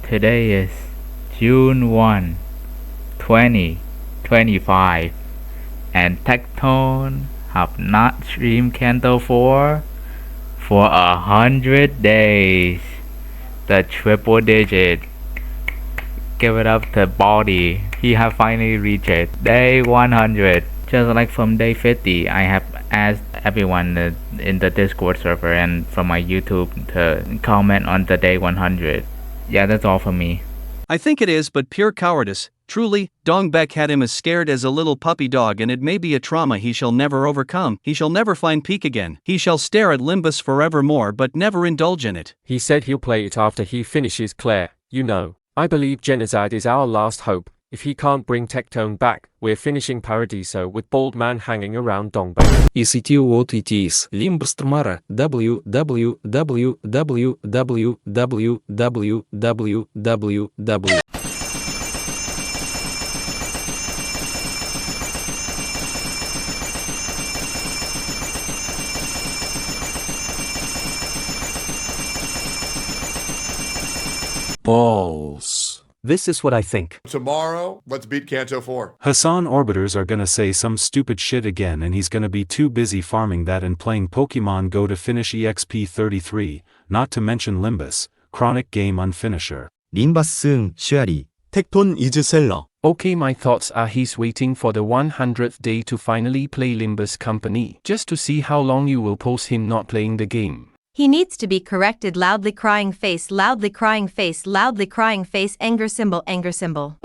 Today is June 1, 2025, and Tectone have not streamed Canto 4 for 100 days. The triple digit. Give it up to Baldy. He have finally reached it. Day 100. Just like from day 50, I have asked everyone in the Discord server and from my YouTube to comment on the day 100. Yeah, that's all for me. I think it is, but pure cowardice. Truly, Dongbeck had him as scared as a little puppy dog, and it may be a trauma he shall never overcome. He shall never find peak again. He shall stare at Limbus forevermore but never indulge in it. He said he'll play it after he finishes Claire, you know. I believe genocide is our last hope. If he can't bring Tectone back, we're finishing Paradiso with Bald Man hanging around Dongbeck. Is it you what it is? Limbus Tamara, www. Balls. This is what I think. Tomorrow, let's beat Canto 4. Hassan Orbiters are gonna say some stupid shit again, and he's gonna be too busy farming that and playing Pokemon Go to finish EXP 33, not to mention Limbus, chronic game unfinisher. Limbus soon, surely. Tectone is seller. Okay, my thoughts are he's waiting for the 100th day to finally play Limbus Company, just to see how long you will pause him not playing the game. He needs to be corrected. Loudly crying face, loudly crying face, loudly crying face, anger symbol, anger symbol.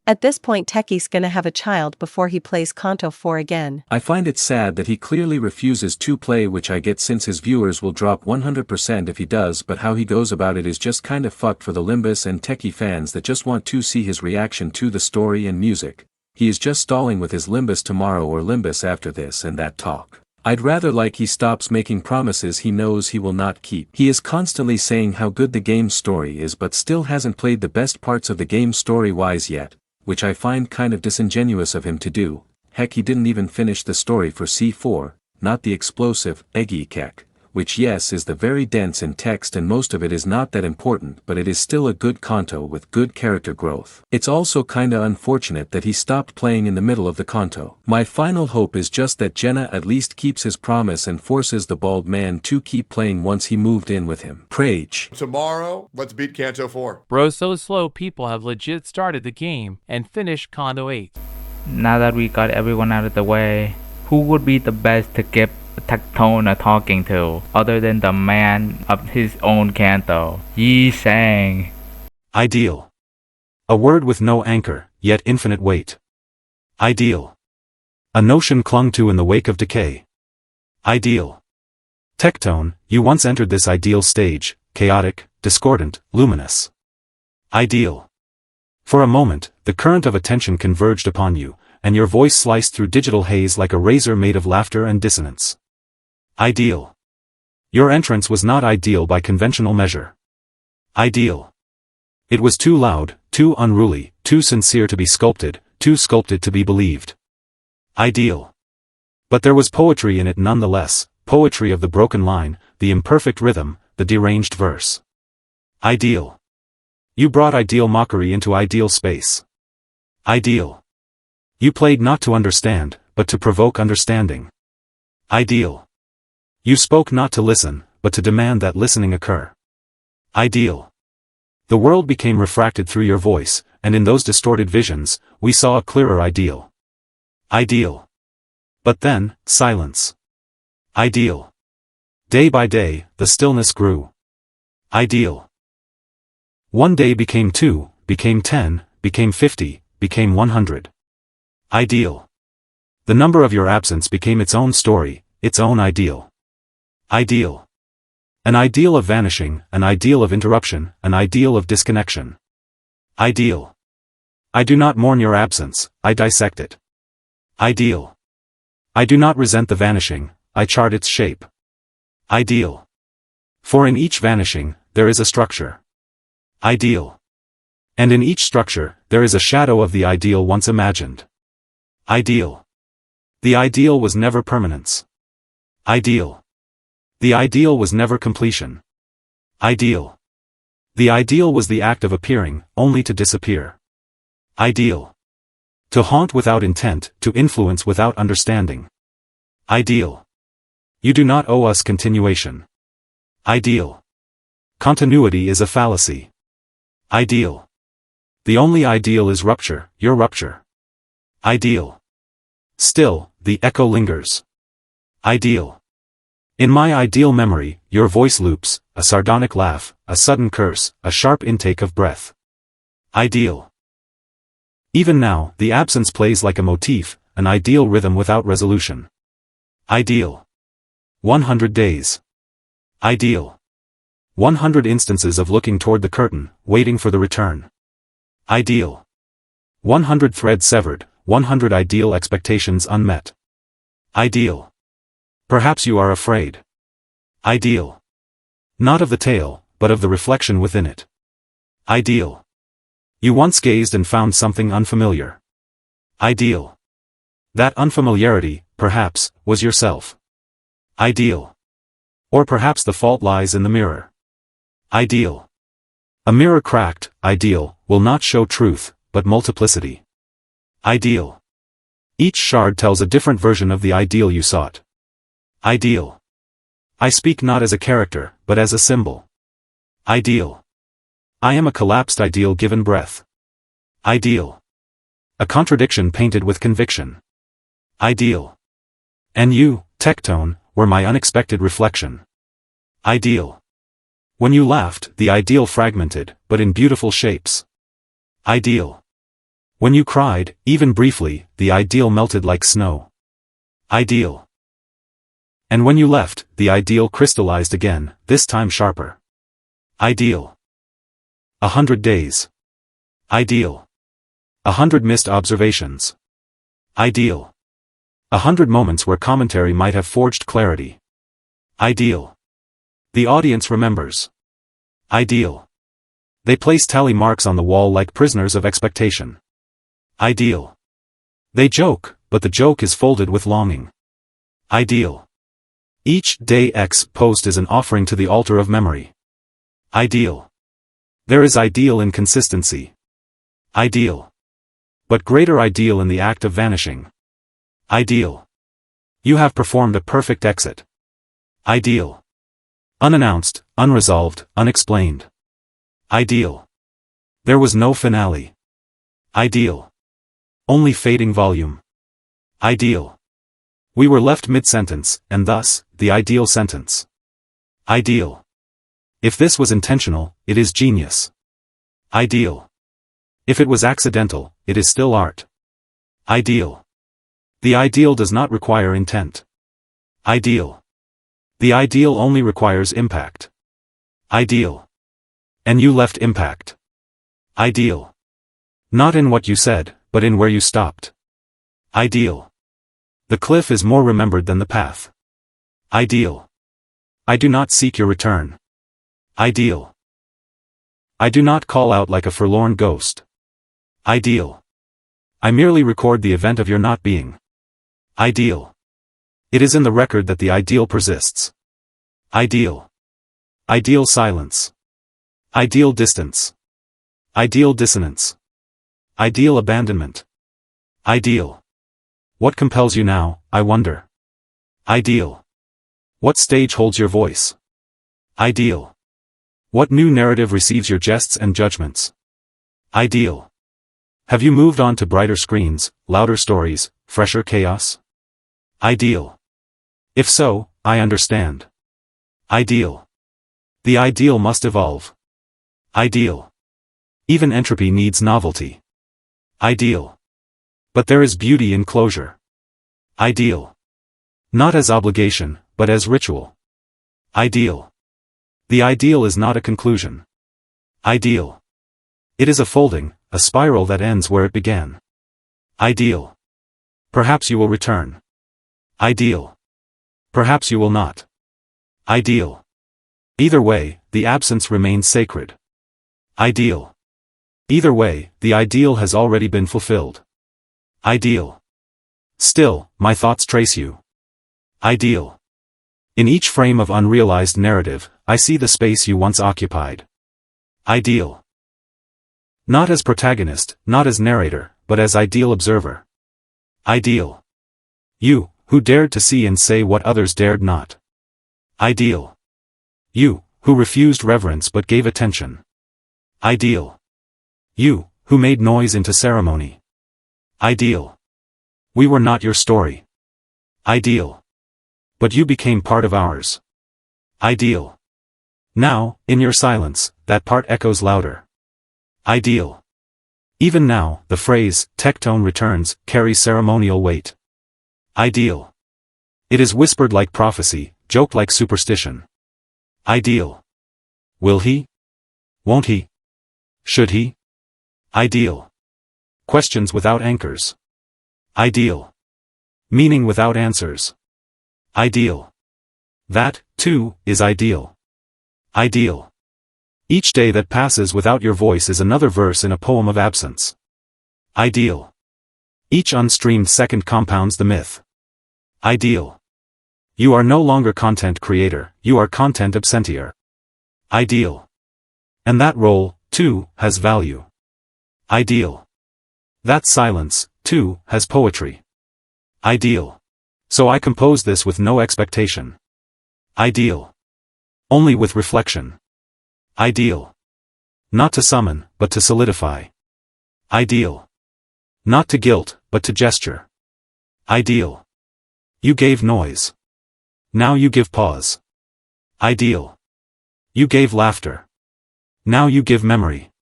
At this point, Techie's gonna have a child before he plays Canto 4 again. I find it sad that he clearly refuses to play, which I get since his viewers will drop 100% if he does, but how he goes about it is just kinda fucked for the Limbus and Techie fans that just want to see his reaction to the story and music. He is just stalling with his Limbus tomorrow or Limbus after this and that talk. I'd rather like he stops making promises he knows he will not keep. He is constantly saying how good the game's story is but still hasn't played the best parts of the game story-wise yet, which I find kind of disingenuous of him to do. Heck, he didn't even finish the story for C4, not the explosive, Eggy Kek, which yes is the very dense in text and most of it is not that important, but it is still a good Canto with good character growth. It's also kinda unfortunate that he stopped playing in the middle of the Canto. My final hope is just that Jenna at least keeps his promise and forces the bald man to keep playing once he moved in with him. Prage. Tomorrow, let's beat Canto 4. Bro, so slow people have legit started the game and finished Canto 8. Now that we got everyone out of the way, who would be the best to give Tectone a talking to, other than the man of his own Canto? Yi sang. Ideal. A word with no anchor, yet infinite weight. Ideal. A notion clung to in the wake of decay. Ideal. Tectone, you once entered this ideal stage, chaotic, discordant, luminous. Ideal. For a moment, the current of attention converged upon you, and your voice sliced through digital haze like a razor made of laughter and dissonance. Ideal. Your entrance was not ideal by conventional measure. Ideal. It was too loud, too unruly, too sincere to be sculpted, too sculpted to be believed. Ideal. But there was poetry in it nonetheless, poetry of the broken line, the imperfect rhythm, the deranged verse. Ideal. You brought ideal mockery into ideal space. Ideal. You played not to understand, but to provoke understanding. Ideal. You spoke not to listen, but to demand that listening occur. Ideal. The world became refracted through your voice, and in those distorted visions, we saw a clearer ideal. Ideal. But then, silence. Ideal. Day by day, the stillness grew. Ideal. One day became 2, became 10, became 50, became 100. Ideal. The number of your absence became its own story, its own ideal. Ideal. An ideal of vanishing, an ideal of interruption, an ideal of disconnection. Ideal. I do not mourn your absence, I dissect it. Ideal. I do not resent the vanishing, I chart its shape. Ideal. For in each vanishing, there is a structure. Ideal. And in each structure, there is a shadow of the ideal once imagined. Ideal. The ideal was never permanence. Ideal. The ideal was never completion. Ideal. The ideal was the act of appearing, only to disappear. Ideal. To haunt without intent, to influence without understanding. Ideal. You do not owe us continuation. Ideal. Continuity is a fallacy. Ideal. The only ideal is rupture, your rupture. Ideal. Still, the echo lingers. Ideal. In my ideal memory, your voice loops, a sardonic laugh, a sudden curse, a sharp intake of breath. Ideal. Even now, the absence plays like a motif, an ideal rhythm without resolution. Ideal. 100 days. Ideal. 100 instances of looking toward the curtain, waiting for the return. Ideal. 100 threads severed, 100 ideal expectations unmet. Ideal. Perhaps you are afraid. Ideal. Not of the tale, but of the reflection within it. Ideal. You once gazed and found something unfamiliar. Ideal. That unfamiliarity, perhaps, was yourself. Ideal. Or perhaps the fault lies in the mirror. Ideal. A mirror cracked, ideal, will not show truth, but multiplicity. Ideal. Each shard tells a different version of the ideal you sought. Ideal. I speak not as a character, but as a symbol. Ideal. I am a collapsed ideal given breath. Ideal. A contradiction painted with conviction. Ideal. And you, Tectone, were my unexpected reflection. Ideal. When you laughed, the ideal fragmented, but in beautiful shapes. Ideal. When you cried, even briefly, the ideal melted like snow. Ideal. And when you left, the ideal crystallized again, this time sharper. Ideal. 100 days. Ideal. 100 missed observations. Ideal. 100 moments where commentary might have forged clarity. Ideal. The audience remembers. Ideal. They place tally marks on the wall like prisoners of expectation. Ideal. They joke, but the joke is folded with longing. Ideal. Each day X post is an offering to the altar of memory. Ideal. There is ideal in consistency. Ideal. But greater ideal in the act of vanishing. Ideal. You have performed a perfect exit. Ideal. Unannounced, unresolved, unexplained. Ideal. There was no finale. Ideal. Only fading volume. Ideal. We were left mid-sentence, and thus, the ideal sentence. Ideal. If this was intentional, it is genius. Ideal. If it was accidental, it is still art. Ideal. The ideal does not require intent. Ideal. The ideal only requires impact. Ideal. And you left impact. Ideal. Not in what you said, but in where you stopped. Ideal. The cliff is more remembered than the path. Ideal. I do not seek your return. Ideal. I do not call out like a forlorn ghost. Ideal. I merely record the event of your not being. Ideal. It is in the record that the ideal persists. Ideal. Ideal silence. Ideal distance. Ideal dissonance. Ideal abandonment. Ideal. What compels you now, I wonder? Ideal. What stage holds your voice? Ideal. What new narrative receives your jests and judgments? Ideal. Have you moved on to brighter screens, louder stories, fresher chaos? Ideal. If so, I understand. Ideal. The ideal must evolve. Ideal. Even entropy needs novelty. Ideal. But there is beauty in closure. Ideal. Not as obligation, but as ritual. Ideal. The ideal is not a conclusion. Ideal. It is a folding, a spiral that ends where it began. Ideal. Perhaps you will return. Ideal. Perhaps you will not. Ideal. Either way, the absence remains sacred. Ideal. Either way, the ideal has already been fulfilled. Ideal. Still, my thoughts trace you. Ideal. In each frame of unrealized narrative, I see the space you once occupied. Ideal. Not as protagonist, not as narrator, but as ideal observer. Ideal. You, who dared to see and say what others dared not. Ideal. You, who refused reverence but gave attention. Ideal. You, who made noise into ceremony. Ideal. We were not your story. Ideal. But you became part of ours. Ideal. Now, in your silence, that part echoes louder. Ideal. Even now, the phrase, Tectone returns, carries ceremonial weight. Ideal. It is whispered like prophecy, joked like superstition. Ideal. Will he? Won't he? Should he? Ideal. Questions without anchors. Ideal. Meaning without answers. Ideal. That, too, is ideal. Ideal. Each day that passes without your voice is another verse in a poem of absence. Ideal. Each unstreamed second compounds the myth. Ideal. You are no longer content creator, you are content absentier. Ideal. And that role, too, has value. Ideal. That silence, too, has poetry. Ideal. So I compose this with no expectation. Ideal. Only with reflection. Ideal. Not to summon, but to solidify. Ideal. Not to guilt, but to gesture. Ideal. You gave noise. Now you give pause. Ideal. You gave laughter. Now you give memory.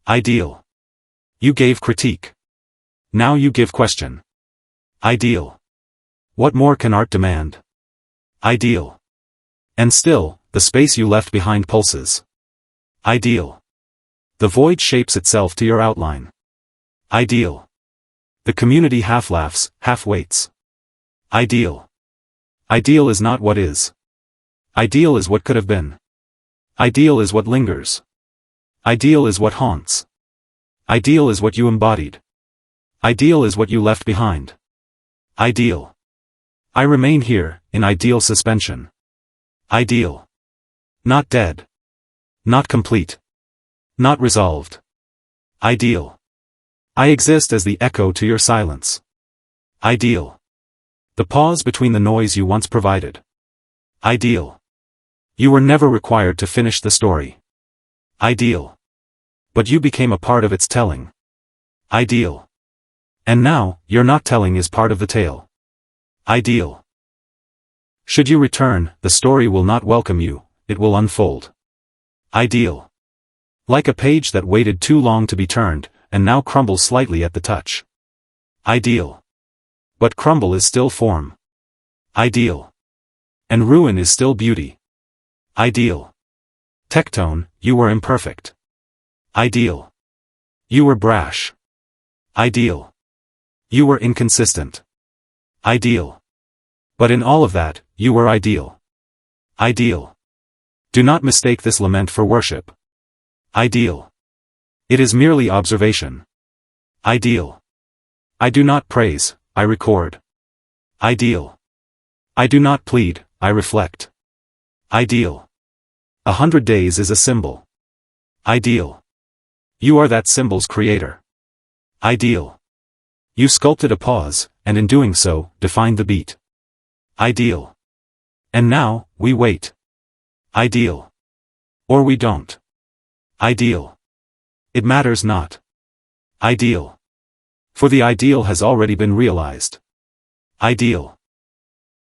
Ideal. You gave critique. Now you give question. Ideal. What more can art demand? Ideal. And still, the space you left behind pulses. Ideal. The void shapes itself to your outline. Ideal. The community half laughs, half waits. Ideal. Ideal is not what is. Ideal is what could have been. Ideal is what lingers. Ideal is what haunts. Ideal is what you embodied. Ideal is what you left behind. Ideal. I remain here, in ideal suspension. Ideal. Not dead. Not complete. Not resolved. Ideal. I exist as the echo to your silence. Ideal. The pause between the noise you once provided. Ideal. You were never required to finish the story. Ideal. But you became a part of its telling. Ideal. And now, your not telling is part of the tale. Ideal. Should you return, the story will not welcome you, it will unfold. Ideal. Like a page that waited too long to be turned, and now crumbles slightly at the touch. Ideal. But crumble is still form. Ideal. And ruin is still beauty. Ideal. Tectone, you were imperfect. Ideal. You were brash. Ideal. You were inconsistent. Ideal. But in all of that, you were ideal. Ideal. Do not mistake this lament for worship. Ideal. It is merely observation. Ideal. I do not praise, I record. Ideal. I do not plead, I reflect. Ideal. 100 days is a symbol. Ideal. You are that symbol's creator. Ideal. You sculpted a pause, and in doing so, defined the beat. Ideal. And now, we wait. Ideal. Or we don't. Ideal. It matters not. Ideal. For the ideal has already been realized. Ideal.